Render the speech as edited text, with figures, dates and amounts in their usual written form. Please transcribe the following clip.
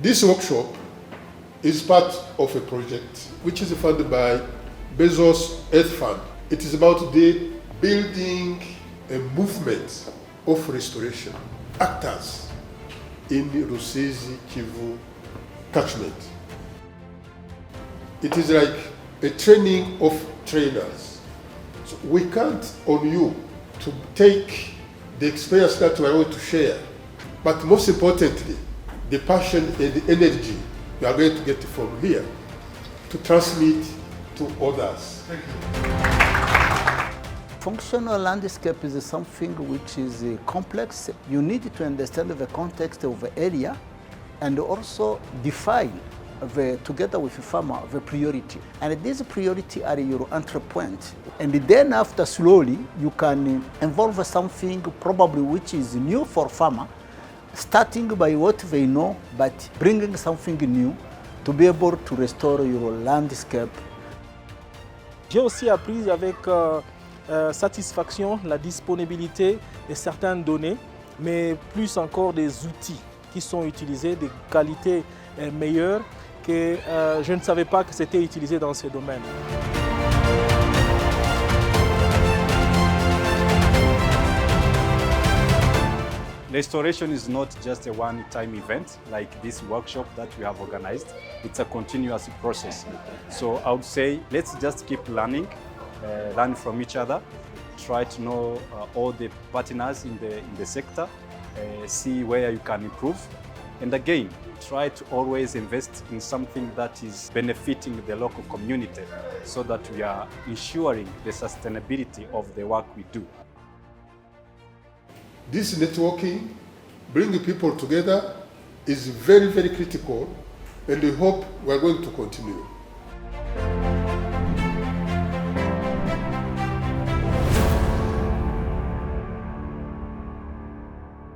This workshop is part of a project which is funded by Bezos Earth Fund. It is about the building a movement of restoration, actors in Rusizi, Kivu, Catchment. It is like a training of trainers. So we count on you to take the experience that we are going to share, but most importantly, the passion and the energy you are going to get from here to transmit to others. Thank you. Functional landscape is something which is complex. You need to understand the context of the area and also define together with the farmer the priority. And these priority are your entry point. And then after slowly you can involve something probably which is new for farmer, starting by what they know, but bringing something new to be able to restore your landscape. J'ai aussi appris avec satisfaction la disponibilité de certaines données, mais plus encore des outils qui sont utilisés, de qualité meilleure que je ne savais pas que c'était utilisé dans ce domaine. Restoration is not just a one-time event like this workshop that we have organized. It's a continuous process. So I would say let's just keep learning, learn from each other, try to know all the partners in the sector, see where you can improve. And again, try to always invest in something that is benefiting the local community so that we are ensuring the sustainability of the work we do. This networking, bringing people together, is very, very critical, and we hope we are going to continue.